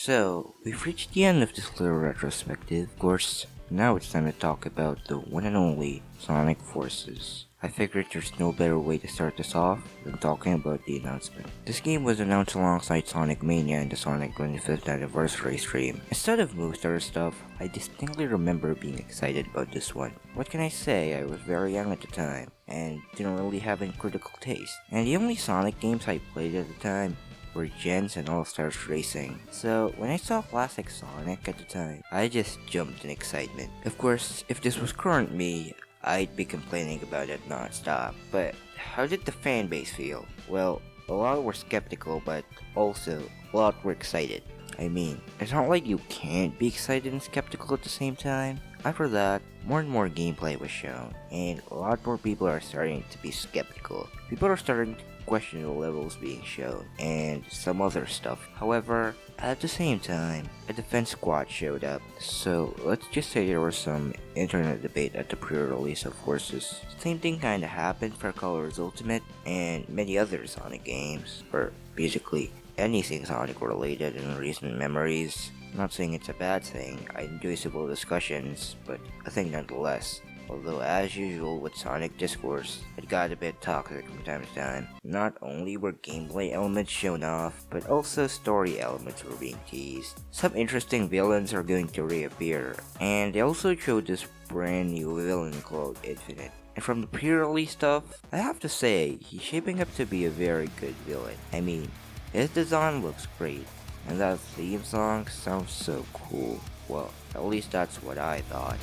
So, we've reached the end of this little retrospective. Of course, now it's time to talk about the one and only Sonic Forces. I figured there's no better way to start this off than talking about the announcement. This game was announced alongside Sonic Mania and the Sonic 25th anniversary stream. Instead of most other stuff, I distinctly remember being excited about this one. What can I say, I was very young at the time, and didn't really have any critical taste. And the only Sonic games I played at the time were Gens and All-Stars Racing. So when I saw classic Sonic at the time, I just jumped in excitement. Of course, if this was current me, I'd be complaining about it non-stop. But how did the fan base feel? Well, a lot were skeptical, but also a lot were excited. I mean, it's not like you can't be excited and skeptical at the same time. After that, more and more gameplay was shown, and a lot more people are starting to be skeptical. People are starting to question the levels being shown, and some other stuff. However, at the same time, a defense squad showed up, so let's just say there was some internet debate at the pre-release of Forces. Same thing kinda happened for Colors Ultimate and many other Sonic games, or basically anything Sonic related in recent memories. I'm not saying it's a bad thing, I enjoy civil discussions, but I think nonetheless. Although as usual with Sonic discourse, it got a bit toxic from time to time. Not only were gameplay elements shown off, but also story elements were being teased. Some interesting villains are going to reappear, and they also showed this brand new villain called Infinite. And from the pre-release stuff, I have to say, he's shaping up to be a very good villain. I mean, his design looks great, and that theme song sounds so cool. Well, at least that's what I thought.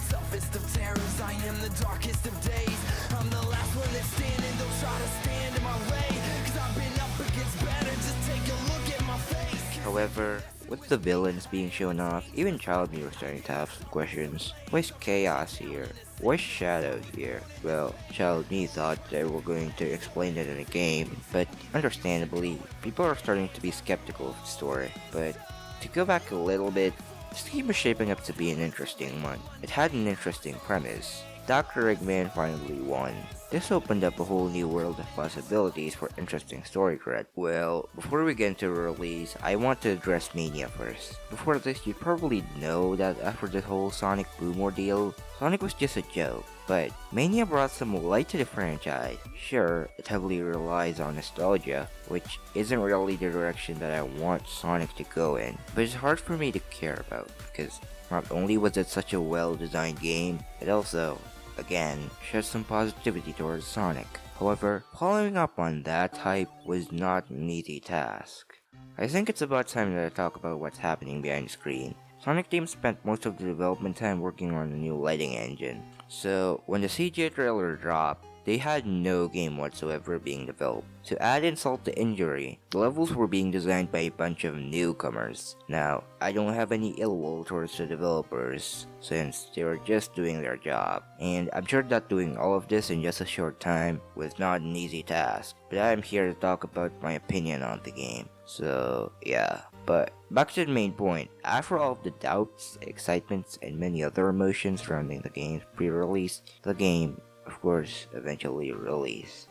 Toughest of terrors, I am the darkest of days. I'm the last one that's standing, don't try to stand in my way, cause I've been up against better, just take a look at my face. However, with the villains being shown off, even Child Me was starting to have some questions. Why's Chaos here? Why's Shadow here? Well, Child Me thought they were going to explain it in a game, but understandably, people are starting to be skeptical of the story. But to go back a little bit, this game is shaping up to be an interesting one. It had an interesting premise. Dr. Eggman finally won. This opened up a whole new world of possibilities for interesting story thread. Well, before we get into the release, I want to address Mania first. Before this, you probably know that after the whole Sonic Boom ordeal, Sonic was just a joke. But Mania brought some light to the franchise. Sure, it heavily relies on nostalgia, which isn't really the direction that I want Sonic to go in, but it's hard for me to care about, because not only was it such a well-designed game, it also, again, shed some positivity towards Sonic. However, following up on that hype was not an easy task. I think it's about time that I talk about what's happening behind the screen. Sonic team spent most of the development time working on a new lighting engine. So, when the CGI trailer dropped, they had no game whatsoever being developed. To add insult to injury, the levels were being designed by a bunch of newcomers. Now, I don't have any ill will towards the developers, since they were just doing their job. And I'm sure that doing all of this in just a short time was not an easy task, but I'm here to talk about my opinion on the game. So, yeah. But back to the main point, after all of the doubts, excitements, and many other emotions surrounding the game's pre-release, the game, of course, eventually released.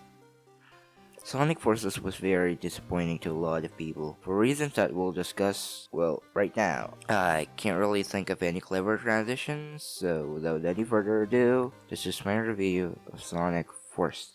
Sonic Forces was very disappointing to a lot of people, for reasons that we'll discuss, well, right now. I can't really think of any clever transitions, so without any further ado, this is my review of Sonic Forces.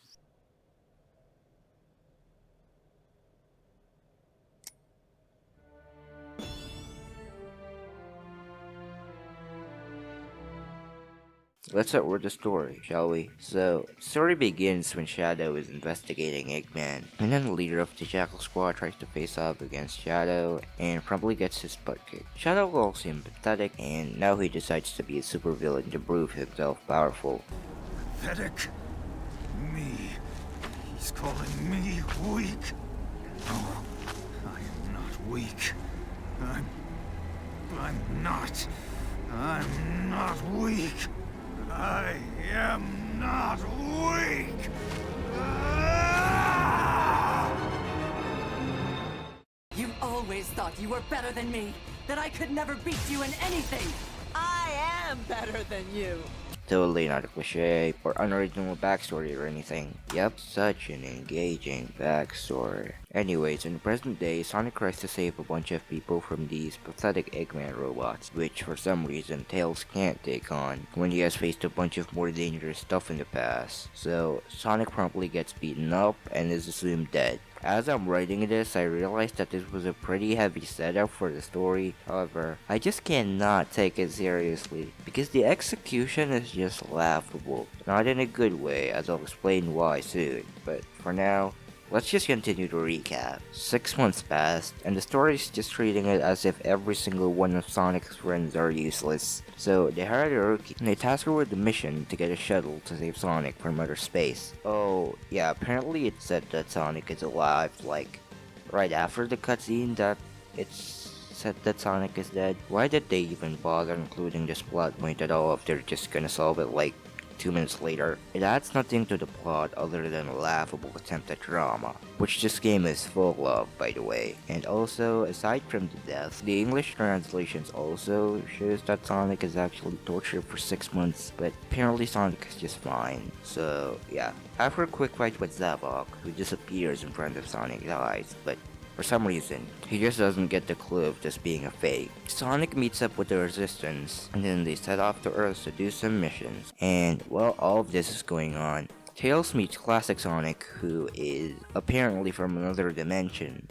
Let's start with the story, shall we? So, the story begins when Shadow is investigating Eggman, and then the leader of the Jackal Squad tries to face off against Shadow, and promptly gets his butt kicked. Shadow calls him pathetic, and now he decides to be a supervillain to prove himself powerful. Pathetic? Me? He's calling me weak? No, I am not weak. I'm not weak. I am not weak! You always thought you were better than me, that I could never beat you in anything. I am better than you. Totally not a cliche or unoriginal backstory or anything. Yep, such an engaging backstory. Anyways, in the present day, Sonic tries to save a bunch of people from these pathetic Eggman robots, which for some reason Tails can't take on when he has faced a bunch of more dangerous stuff in the past. So, Sonic promptly gets beaten up and is assumed dead. As I'm writing this, I realized that this was a pretty heavy setup for the story. However, I just cannot take it seriously because the execution is just laughable. Not in a good way, as I'll explain why soon. But for now, let's just continue to recap. 6 months passed, and the story is just treating it as if every single one of Sonic's friends are useless. So they hired a rookie, and they tasked her with the mission to get a shuttle to save Sonic from outer space. Oh, yeah, apparently it said that Sonic is alive, like, right after the cutscene that it's said that Sonic is dead. Why did they even bother including this plot point at all if they're just gonna solve it like 2 minutes later? It adds nothing to the plot other than a laughable attempt at drama, which this game is full of, by the way. And also, aside from the death, the English translations also shows that Sonic is actually tortured for 6 months, but apparently Sonic is just fine. So, yeah. After a quick fight with Zavok, who disappears in front of Sonic's eyes, but for some reason, he just doesn't get the clue of this being a fake. Sonic meets up with the Resistance, and then they set off to Earth to do some missions. And while all of this is going on, Tails meets Classic Sonic, who is apparently from another dimension.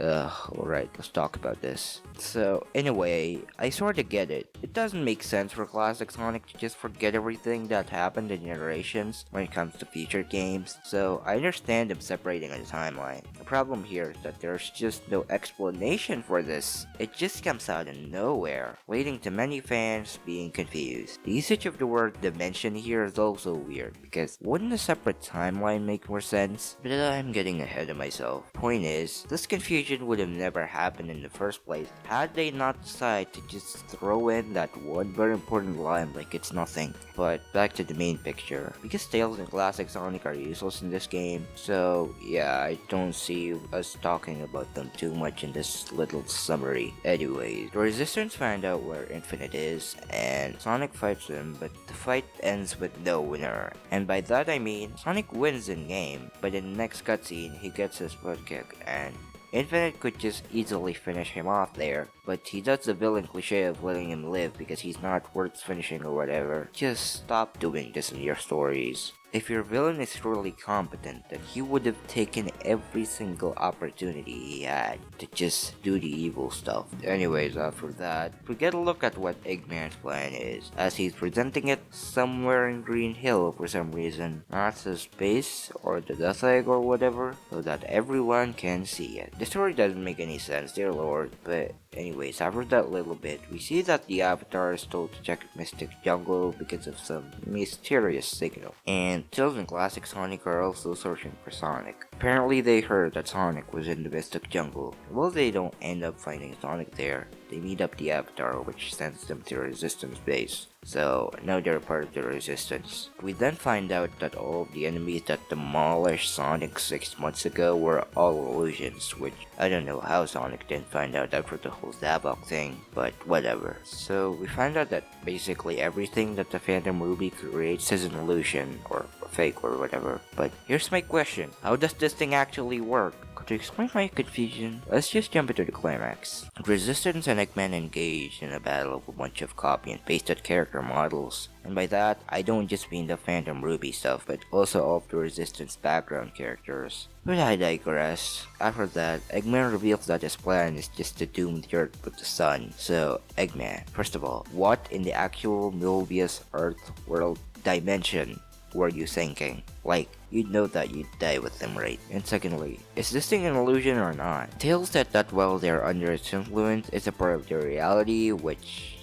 Alright, let's talk about this. So, anyway, I sorta get it. It doesn't make sense for Classic Sonic to just forget everything that happened in generations when it comes to future games, so I understand them separating on the timeline. The problem here is that there's just no explanation for this. It just comes out of nowhere, leading to many fans being confused. The usage of the word dimension here is also weird, because wouldn't a separate timeline make more sense? But I'm getting ahead of myself. Point is, this confusion would have never happened in the first place had they not decided to just throw in that one very important line like it's nothing. But back to the main picture. Because Tails and Classic Sonic are useless in this game, so yeah, I don't see us talking about them too much in this little summary. Anyways, the Resistance find out where Infinite is, and Sonic fights him, but the fight ends with no winner. And by that I mean, Sonic wins in game, but in the next cutscene, he gets his butt kicked, and Infinite could just easily finish him off there, but he does the villain cliche of letting him live because he's not worth finishing or whatever. Just stop doing this in your stories. If your villain is truly competent, then he would have taken every single opportunity he had to just do the evil stuff. Anyways, after that, we get a look at what Eggman's plan is, as he's presenting it somewhere in Green Hill for some reason, not to space or the Datzoid or whatever, so that everyone can see it. The story doesn't make any sense, dear lord, but anyways, after that little bit, we see that the Avatar is told to check Mystic Jungle because of some mysterious signal, and Tails and Classic Sonic are also searching for Sonic. Apparently they heard that Sonic was in the Mystic Jungle. Well, they don't end up finding Sonic there. They meet up the Avatar, which sends them to Resistance base. So now they're part of the Resistance. We then find out that all of the enemies that demolished Sonic 6 months ago were all illusions, which I don't know how Sonic didn't find out after the whole Zavok thing, but whatever. So we find out that basically everything that the Phantom Ruby creates is an illusion, or fake or whatever. But here's my question, how does this thing actually work? To explain my confusion, let's just jump into the climax. Resistance and Eggman engage in a battle of a bunch of copy and pasted character models. And by that, I don't just mean the Phantom Ruby stuff, but also all of the Resistance background characters. But I digress. After that, Eggman reveals that his plan is just to doom the Earth with the sun. So, Eggman, first of all, what in the actual Mobius Earth world dimension were you thinking? Like, you'd know that you'd die with them, right? And secondly, is this thing an illusion or not? Tails said that while they're under its influence, it's a part of their reality, which...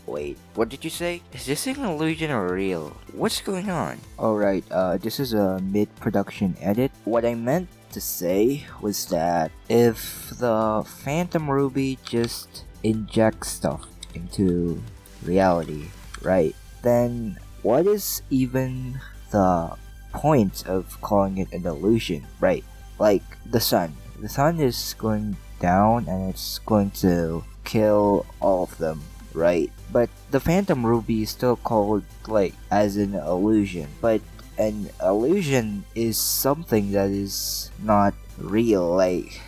wait, what did you say? Is this thing an illusion or real? What's going on? Alright, this is a mid-production edit. What I meant to say was that if the Phantom Ruby just injects stuff into reality, right, then what is even the point of calling it an illusion, right? Like the sun. The sun is going down and it's going to kill all of them, right? But the Phantom Ruby is still called like as an illusion. But an illusion is something that is not real. Like,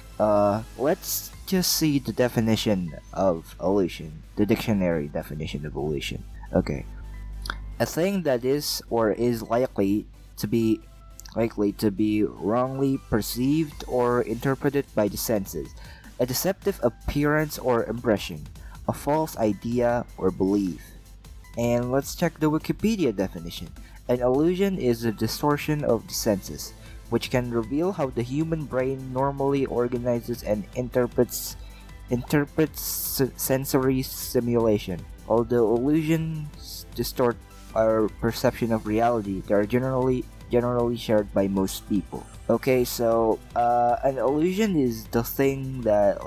let's just see the definition of illusion. The dictionary definition of illusion. Okay. A thing that is or is likely to be wrongly perceived or interpreted by the senses, a deceptive appearance or impression, a false idea or belief. And let's check the Wikipedia definition. An illusion is a distortion of the senses, which can reveal how the human brain normally organizes and interprets sensory stimulation. Although illusions distort our perception of reality, they are generally shared by most people. Okay, so an illusion is the thing that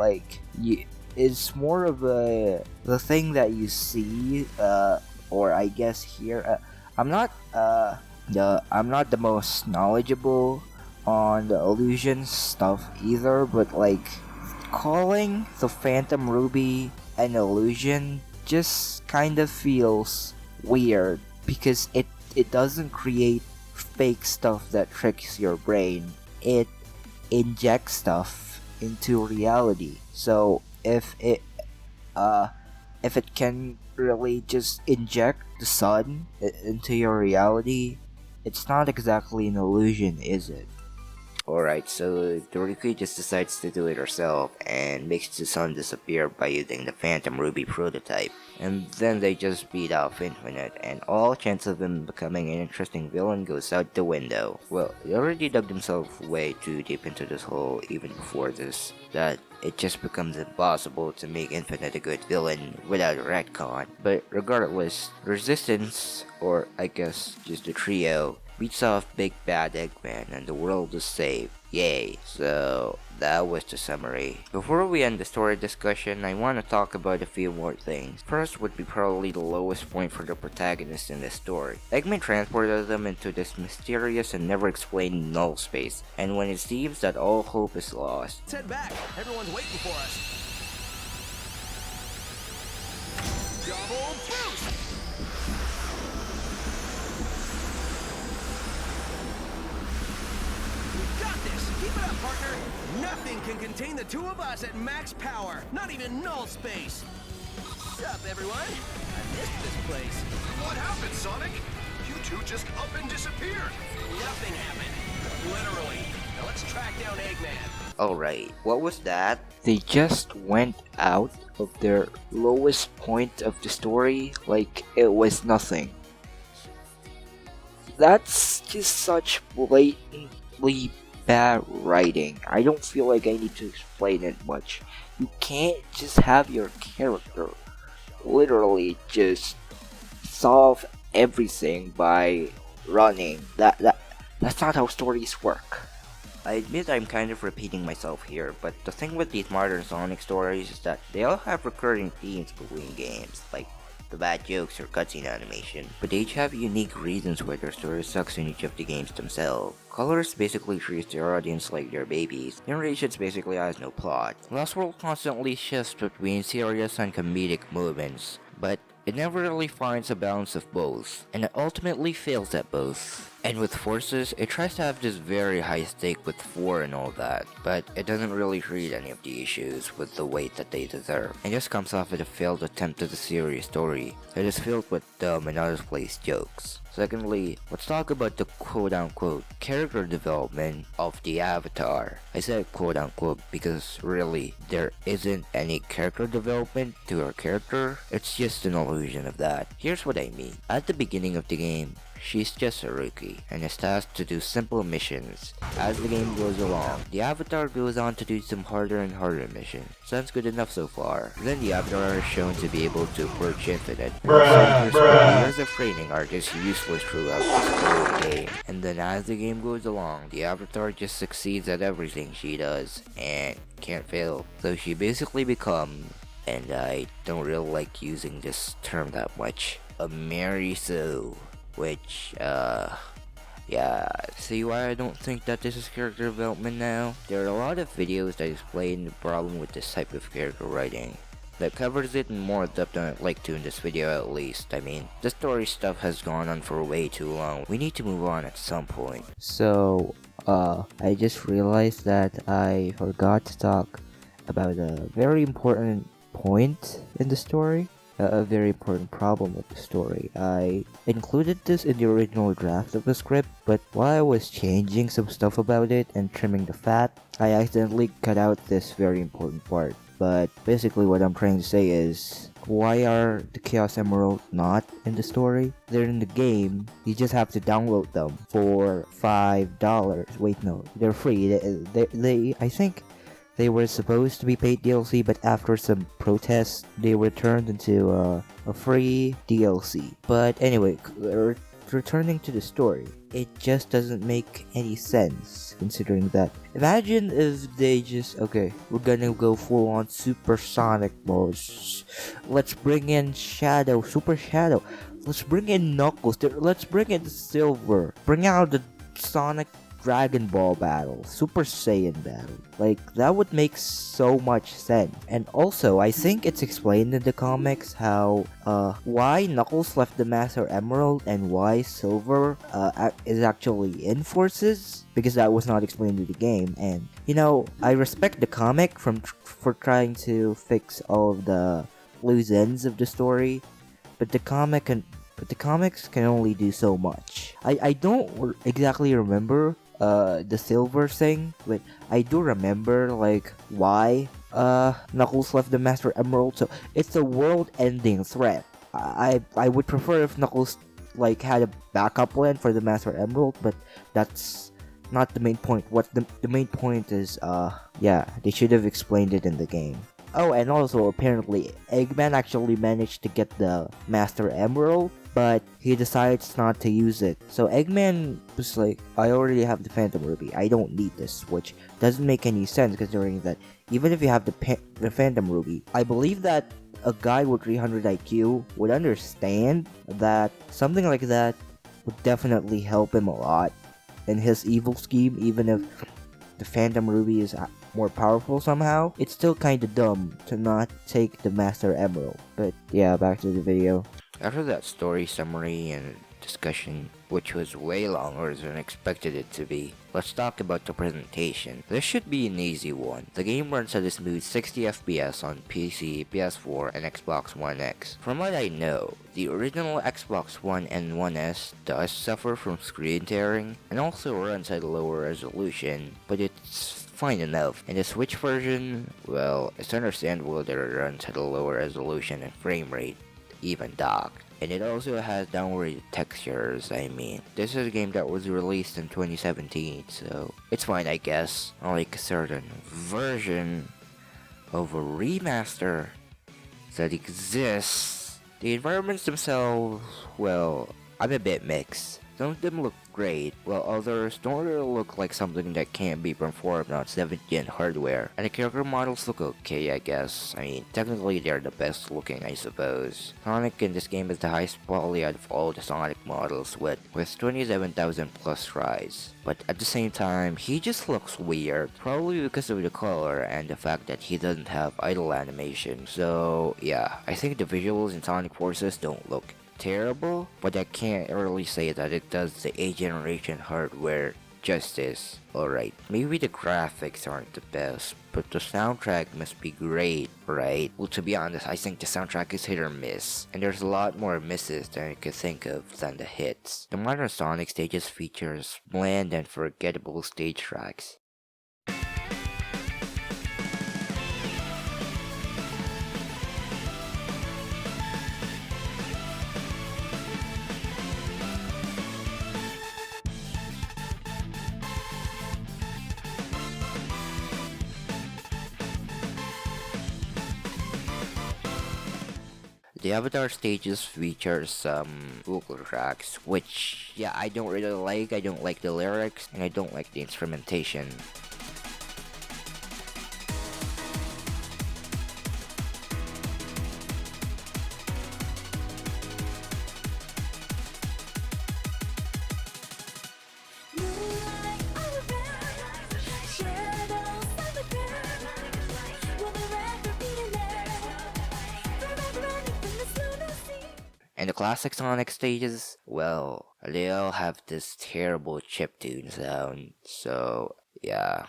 is more of the thing that you see, or I guess here. I'm not the most knowledgeable on the illusion stuff either, but like calling the Phantom Ruby an illusion just kind of feels weird because it doesn't create fake stuff that tricks your brain. It injects stuff into reality. So if it can really just inject the sun into your reality, it's not exactly an illusion, is it? Alright, so Doriki just decides to do it herself and makes the sun disappear by using the Phantom Ruby prototype. And then they just beat off Infinite, and all chance of him becoming an interesting villain goes out the window. Well, they already dug themselves way too deep into this hole even before this, that it just becomes impossible to make Infinite a good villain without a retcon. But regardless, Resistance, or I guess just the trio, beats off Big Bad Eggman and the world is saved. Yay. So that was the summary. Before we end the story discussion, I want to talk about a few more things. First would be probably the lowest point for the protagonist in this story. Eggman transported them into this mysterious and never explained null space, and when it seems that all hope is lost, Let's head back. Everyone's waiting for us. Double boost! We got this. Keep it up, partner. Nothing can contain the two of us at max power. Not even null space. What's up, everyone? I missed this place. What happened, Sonic? You two just up and disappeared. Nothing happened. Literally. Now let's track down Eggman. alright, what was that? They just went out of their lowest point of the story like it was nothing. That's just such blatantly bad writing. I don't feel like I need to explain it much. You can't just have your character literally just solve everything by running. That's not how stories work. I admit I'm kind of repeating myself here, but the thing with these modern Sonic stories is that they all have recurring themes between games, like the bad jokes or cutscene animation, but they each have unique reasons why their story sucks in each of the games themselves. Colors basically treats their audience like their babies. Generations basically has no plot. Lost World constantly shifts between serious and comedic moments, but it never really finds a balance of both, and it ultimately fails at both. And with Forces, it tries to have this very high stake with 4 and all that, but it doesn't really treat any of the issues with the weight that they deserve. It just comes off with a failed attempt at a serious story that is filled with dumb and out-of-place jokes. Secondly, let's talk about the quote-unquote character development of the Avatar. I said quote-unquote because really, there isn't any character development to her character, it's just an illusion of that. Here's what I mean. At the beginning of the game, she's just a rookie and is tasked to do simple missions. As the game goes along, the Avatar goes on to do some harder and harder missions. Sounds good enough so far. Then the Avatar is shown to be able to approach Infinite. Years of training are just useless throughout this whole game. And then as the game goes along, the Avatar just succeeds at everything she does and can't fail. So she basically becomes, and I don't really like using this term that much, a Mary Sue. Which, yeah, see why I don't think that this is character development now? There are a lot of videos that explain the problem with this type of character writing. that covers it in more depth than I'd like to in this video at least. I mean, the story stuff has gone on for way too long. We need to move on at some point. So, I just realized that I forgot to talk about a very important point in the story. A very important problem with the story. I included this in the original draft of the script, but while I was changing some stuff about it and trimming the fat, I accidentally cut out this very important part. But basically what I'm trying to say is, why are the Chaos Emerald not in the story? They're in the game, you just have to download them for $5. Wait, no, they're free. I think they were supposed to be paid DLC, but after some protests, they were turned into a free DLC. But anyway, returning to the story, it just doesn't make any sense considering that. Imagine if they just, okay, we're gonna go full on supersonic modes. Let's bring in Shadow, Super Shadow. Let's bring in Knuckles. Let's bring in Silver. Bring out the Sonic Dragon Ball battle, Super Saiyan battle. Like, that would make so much sense. And also, I think it's explained in the comics how, why Knuckles left the Master Emerald and why Silver, is actually in Forces, because that was not explained in the game. And, you know, I respect the comic for trying to fix all of the loose ends of the story, but the comics can only do so much. I don't exactly remember the Silver thing, but I do remember like why Knuckles left the Master Emerald. So it's a world-ending threat. I would prefer if Knuckles like had a backup plan for the Master Emerald, but that's not the main point. What the main point is, yeah, they should have explained it in the game. Oh, and also apparently Eggman actually managed to get the Master Emerald, but he decides not to use it. So Eggman was like, I already have the Phantom Ruby, I don't need this, which doesn't make any sense considering that even if you have the Phantom Ruby, I believe that a guy with 300 IQ would understand that something like that would definitely help him a lot in his evil scheme, even if the Phantom Ruby is more powerful somehow. It's still kinda dumb to not take the Master Emerald. But yeah, back to the video. After that story summary and discussion, which was way longer than I expected it to be, let's talk about the presentation. This should be an easy one. The game runs at a smooth 60 FPS on PC, PS4, and Xbox One X. From what I know, the original Xbox One and One S does suffer from screen tearing, and also runs at a lower resolution, but it's fine enough. And the Switch version, well, it's understandable that it runs at a lower resolution and frame rate, even docked. And it also has downward textures. I mean, this is a game that was released in 2017, so it's fine, I guess. Unlike a certain version of a remaster that exists, the environments themselves, well, I'm a bit mixed. Some of them look great, while others don't really look like something that can't be performed on 7th-gen hardware. And the character models look okay, I guess. I mean, technically they're the best looking, I suppose. Sonic in this game is the highest quality out of all the Sonic models with 27,000 plus tries. But at the same time, he just looks weird, probably because of the color and the fact that he doesn't have idle animation. So yeah, I think the visuals in Sonic Forces don't look terrible, but I can't really say that it does the 8th generation hardware justice. Alright, maybe the graphics aren't the best, but the soundtrack must be great, right? Well, to be honest, I think the soundtrack is hit or miss, and there's a lot more misses than I could think of than the hits. The modern Sonic stages features bland and forgettable stage tracks. The Avatar stages feature some vocal tracks, which, yeah, I don't really like. I don't like the lyrics, and I don't like the instrumentation. And the classic Sonic stages, well, they all have this terrible chiptune sound, so yeah.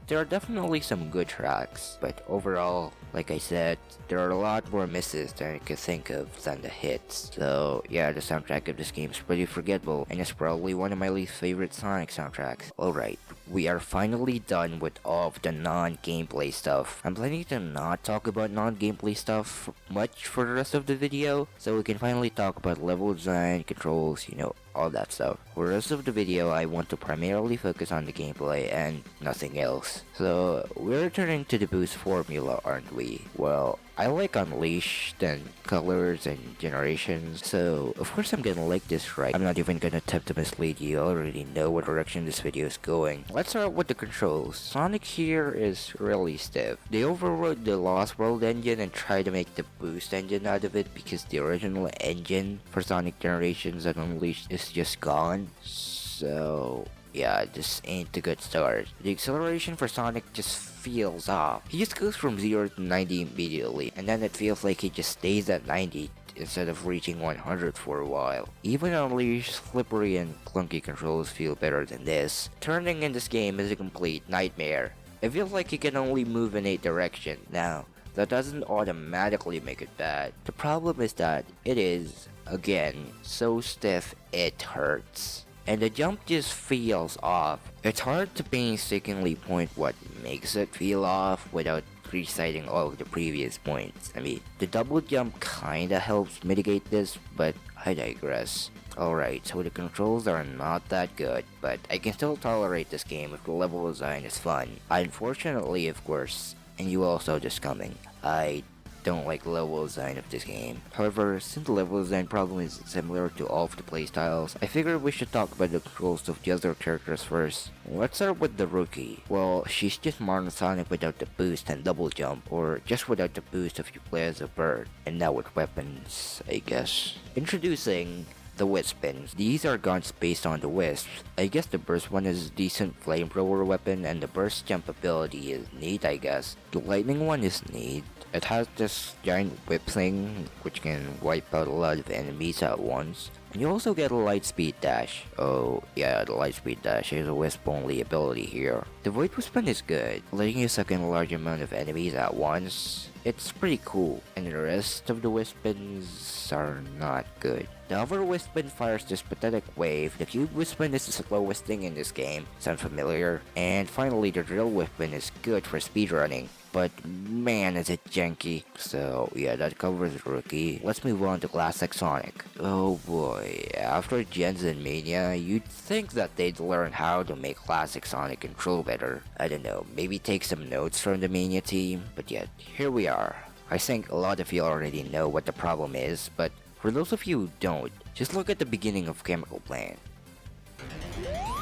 There are definitely some good tracks, but overall, like I said, there are a lot more misses than I could think of than the hits. So yeah, the soundtrack of this game is pretty forgettable, and it's probably one of my least favorite Sonic soundtracks. Alright, we are finally done with all of the non-gameplay stuff. I'm planning to not talk about non-gameplay stuff much for the rest of the video, so we can finally talk about level design, controls, all that stuff. For the rest of the video, I want to primarily focus on the gameplay and nothing else. So, we're returning to the boost formula, aren't we? Well, I like Unleashed and Colors and Generations, so of course I'm gonna like this, right? I'm not even gonna attempt to mislead you, I already know what direction this video is going. Let's start with the controls. Sonic here is really stiff. They overrode the Lost World engine and tried to make the boost engine out of it because the original engine for Sonic Generations and Unleashed is just gone. So yeah, this ain't a good start. The acceleration for Sonic just feels off. He just goes from 0 to 90 immediately, and then it feels like he just stays at 90 instead of reaching 100 for a while. Even Unleashed, slippery and clunky controls feel better than this. Turning in this game is a complete nightmare. It feels like you can only move in a direction. Now, that doesn't automatically make it bad. The problem is that it is, again, so stiff it hurts. And the jump just feels off. It's hard to painstakingly point what makes it feel off without reciting all of the previous points. I mean, the double jump kinda helps mitigate this, but I digress. Alright, so the controls are not that good, but I can still tolerate this game if the level design is fun. Unfortunately, of course, and you also just coming, I don't like the level design of this game. However, since the level design problem is similar to all of the playstyles, I figured we should talk about the controls of the other characters first. Let's start with the rookie. Well, she's just modern Sonic without the boost and double jump, or just without the boost if you play as a bird, and now with weapons, I guess. Introducing the Wispins. These are guns based on the Wisps. I guess the burst one is a decent flamethrower weapon, and the burst jump ability is neat, I guess. The lightning one is neat. It has this giant whip thing, which can wipe out a lot of enemies at once. And you also get a Lightspeed Dash. Oh yeah, the Lightspeed Dash is a Wisp only ability here. The Void Wispin is good, letting you suck in a large amount of enemies at once. It's pretty cool, and the rest of the Wispins are not good. The Hover Wispin fires this pathetic wave, the Cube Wispin is the slowest thing in this game, sound familiar? And finally, the Drill Wispin is good for speedrunning, but man is it janky. So yeah, that covers Rookie. Let's move on to Classic Sonic. Oh boy, after Gens and Mania, you'd think that they'd learn how to make Classic Sonic control better. I don't know, maybe take some notes from the Mania team, but yet, here we are. I think a lot of you already know what the problem is, but for those of you who don't, just look at the beginning of Chemical Plant.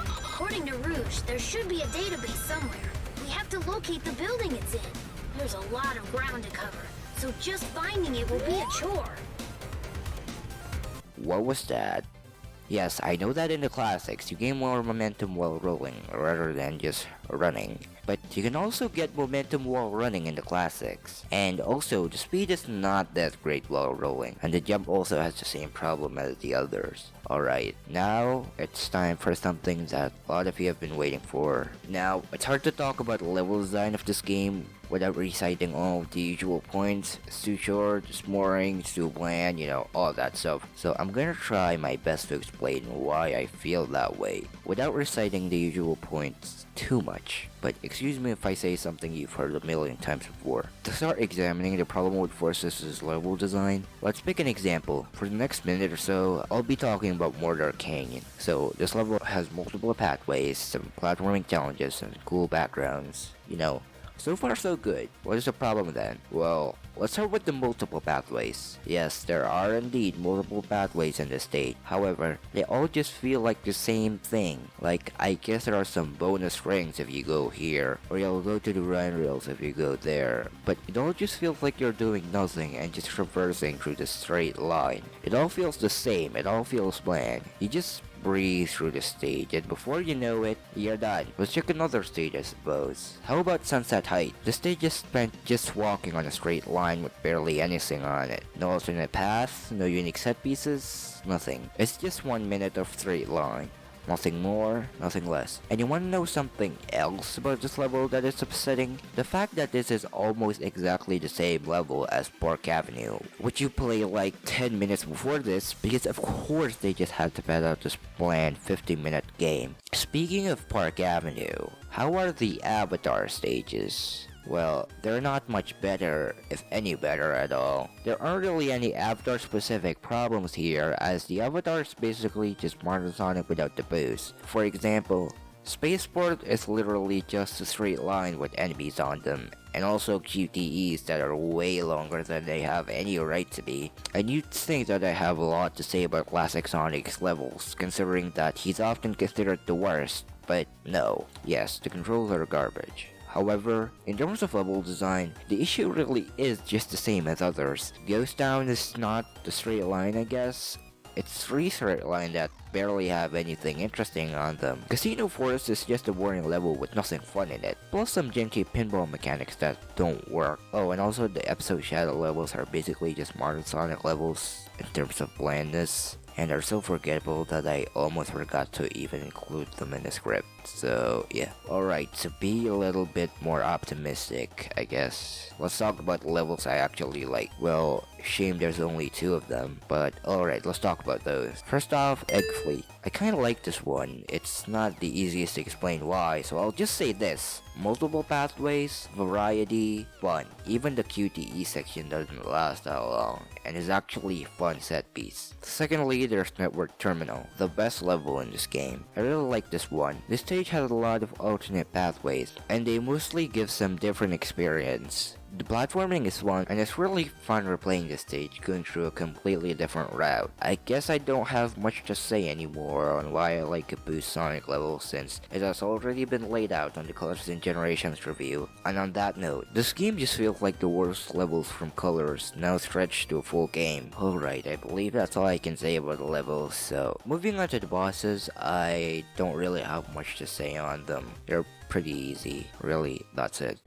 According to Rouge, there should be a database somewhere. We have to locate the building it's in. There's a lot of ground to cover, so just finding it will be a chore. What was that? Yes, I know that in the classics, you gain more momentum while rolling, rather than just running. But you can also get momentum while running in the classics. And also, the speed is not that great while rolling, and the jump also has the same problem as the others. Alright, now it's time for something that a lot of you have been waiting for. Now, it's hard to talk about the level design of this game without reciting all of the usual points. It's too short, it's boring, it's too bland, all that stuff. So I'm gonna try my best to explain why I feel that way, without reciting the usual points too much. But excuse me if I say something you've heard a million times before. To start examining the problem with Forces' level design, let's pick an example. For the next minute or so, I'll be talking about Mordor Canyon. So this level has multiple pathways, some platforming challenges, and cool backgrounds. So far so good. What is the problem then? Well, let's start with the multiple pathways. Yes, there are indeed multiple pathways in this stage. However, they all just feel like the same thing. Like, I guess there are some bonus rings if you go here, or you'll go to the run rails if you go there. But it all just feels like you're doing nothing and just traversing through the straight line. It all feels the same, it all feels bland. You just breathe through the stage, and before you know it, you're done. Let's check another stage, I suppose. How about Sunset Height? The stage is spent just walking on a straight line with barely anything on it. No alternate paths, no unique set pieces, nothing. It's just 1 minute of straight line. Nothing more, nothing less. And you wanna know something else about this level that is upsetting? The fact that this is almost exactly the same level as Park Avenue, which you play like 10 minutes before this, because of course they just had to pad out this planned 50-minute game. Speaking of Park Avenue, how are the Avatar stages? Well, they're not much better, if any better at all. There aren't really any Avatar specific problems here, as the Avatar is basically just Modern Sonic without the boost. For example, Spaceport is literally just a straight line with enemies on them, and also QTEs that are way longer than they have any right to be. And you'd think that I have a lot to say about Classic Sonic's levels, considering that he's often considered the worst, but no. Yes, the controls are garbage. However, in terms of level design, the issue really is just the same as others. Ghost Town is not the straight line, I guess. It's 3 straight line that barely have anything interesting on them. Casino Forest is just a boring level with nothing fun in it, plus some janky pinball mechanics that don't work. Oh, and also the episode shadow levels are basically just Modern Sonic levels in terms of blandness, and are so forgettable that I almost forgot to even include them in the script. So yeah. Alright, to be a little bit more optimistic, I guess, let's talk about the levels I actually like. Well, shame there's only 2 of them, but alright, let's talk about those. First off, Egg Fleet. I kinda like this one. It's not the easiest to explain why, so I'll just say this. Multiple pathways, variety, fun. Even the QTE section doesn't last that long, and is actually a fun set piece. Secondly, there's Network Terminal, the best level in this game. I really like this one. This stage has a lot of alternate pathways, and they mostly give some different experience. The platforming is fun, and it's really fun replaying this stage, going through a completely different route. I guess I don't have much to say anymore on why I like a Boost Sonic level, since it has already been laid out on the Colors and Generations review. And on that note, this game just feels like the worst levels from Colors, now stretched to a full game. Alright, I believe that's all I can say about the levels, so moving on to the bosses, I don't really have much to say on them. They're pretty easy, really, that's it.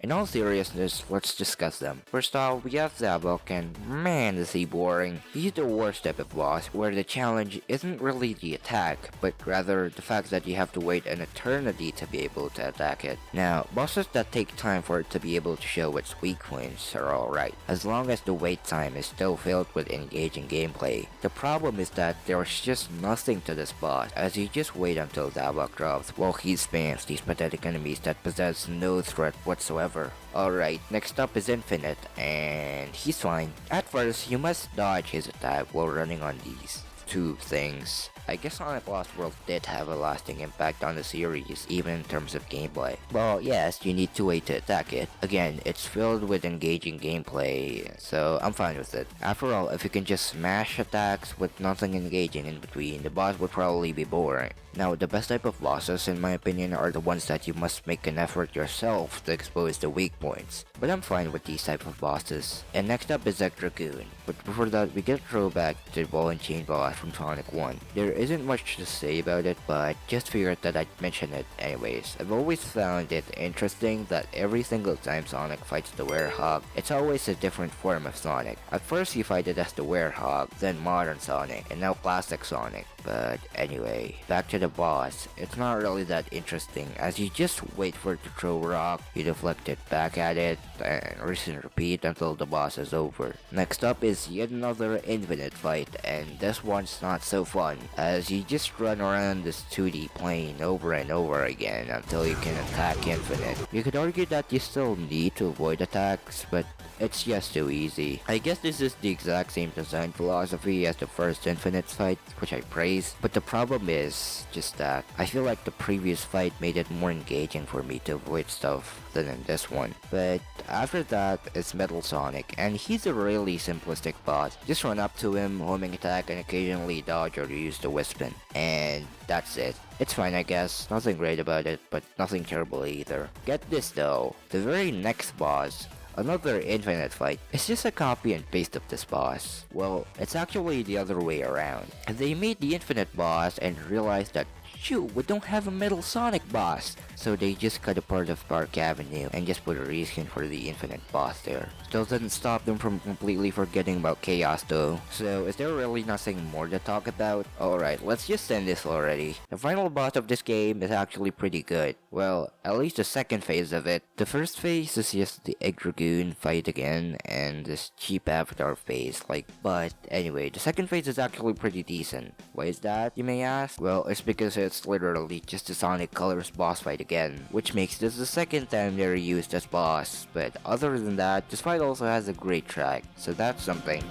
In all seriousness, let's discuss them. First off, we have Zabok, and man is he boring. He's the worst type of boss, where the challenge isn't really the attack, but rather the fact that you have to wait an eternity to be able to attack it. Now, bosses that take time for it to be able to show its weak points are alright, as long as the wait time is still filled with engaging gameplay. The problem is that there's just nothing to this boss, as you just wait until Zabok drops while he spams these pathetic enemies that possess no threat whatsoever. Alright, next up is Infinite, and he's fine. At first, you must dodge his attack while running on these 2 things. I guess Sonic Lost World did have a lasting impact on the series, even in terms of gameplay. Well, yes, you need to wait to attack it. Again, it's filled with engaging gameplay, so I'm fine with it. After all, if you can just smash attacks with nothing engaging in between, the boss would probably be boring. Now, the best type of bosses, in my opinion, are the ones that you must make an effort yourself to expose the weak points. But I'm fine with these type of bosses. And next up is Zek Dragoon. But before that, we get a throwback to the Ball and Chain boss from Sonic 1. There isn't much to say about it, but just figured that I'd mention it anyways. I've always found it interesting that every single time Sonic fights the Werehog, it's always a different form of Sonic. At first you fight it as the Werehog, then Modern Sonic, and now Classic Sonic. But anyway, back to the boss. It's not really that interesting, as you just wait for it to throw rock, you deflect it back at it, and rinse and repeat until the boss is over. Next up is yet another Infinite fight, and this one's not so fun, as you just run around this 2D plane over and over again until you can attack Infinite. You could argue that you still need to avoid attacks, but it's just too easy. I guess this is the exact same design philosophy as the first Infinite fight, which I praise, but the problem is, just that I feel like the previous fight made it more engaging for me to avoid stuff than in this one. But after that, it's Metal Sonic, and he's a really simplistic boss. Just run up to him, homing attack, and occasionally dodge or use the Whispin. And that's it. It's fine, I guess. Nothing great about it, but nothing terrible either. Get this though, the very next boss, another infinite fight, is just a copy and paste of this boss. Well, it's actually the other way around. They made the infinite boss and realized that, shoot, we don't have a Metal Sonic boss. So they just cut a part of Park Avenue and just put a reskin for the infinite boss there. Still doesn't stop them from completely forgetting about Chaos though. So is there really nothing more to talk about? Alright, let's just end this already. The final boss of this game is actually pretty good. Well, at least the second phase of it. The first phase is just the Egg Dragoon fight again and this cheap avatar phase, but anyway, the second phase is actually pretty decent. Why is that, you may ask? Well, it's because it's literally just the Sonic Colors boss fight again, which makes this the second time they're used as boss, but other than that, this fight also has a great track, so that's something.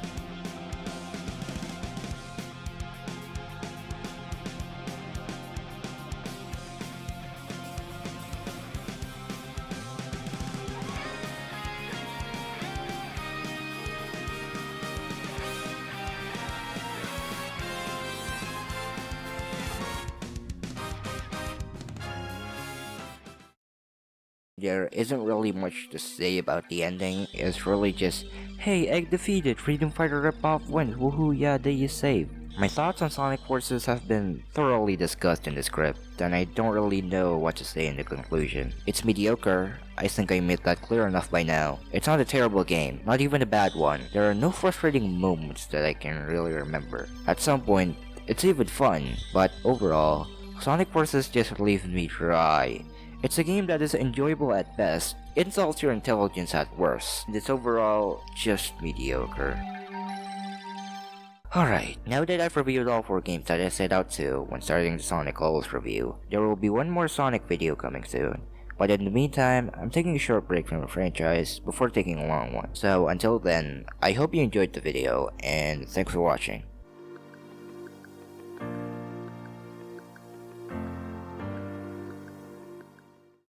There isn't really much to say about the ending. It's really just, hey, Egg defeated, Freedom Fighter rip-off wins, woohoo, yeah, day is saved. My thoughts on Sonic Forces have been thoroughly discussed in the script, and I don't really know what to say in the conclusion. It's mediocre. I think I made that clear enough by now. It's not a terrible game, not even a bad one. There are no frustrating moments that I can really remember. At some point, it's even fun, but overall, Sonic Forces just leaves me dry. It's a game that is enjoyable at best, insults your intelligence at worst, and it's overall just mediocre. Alright, now that I've reviewed all 4 games that I set out to when starting the Sonic Colors review, there will be one more Sonic video coming soon. But in the meantime, I'm taking a short break from the franchise before taking a long one. So until then, I hope you enjoyed the video, and thanks for watching.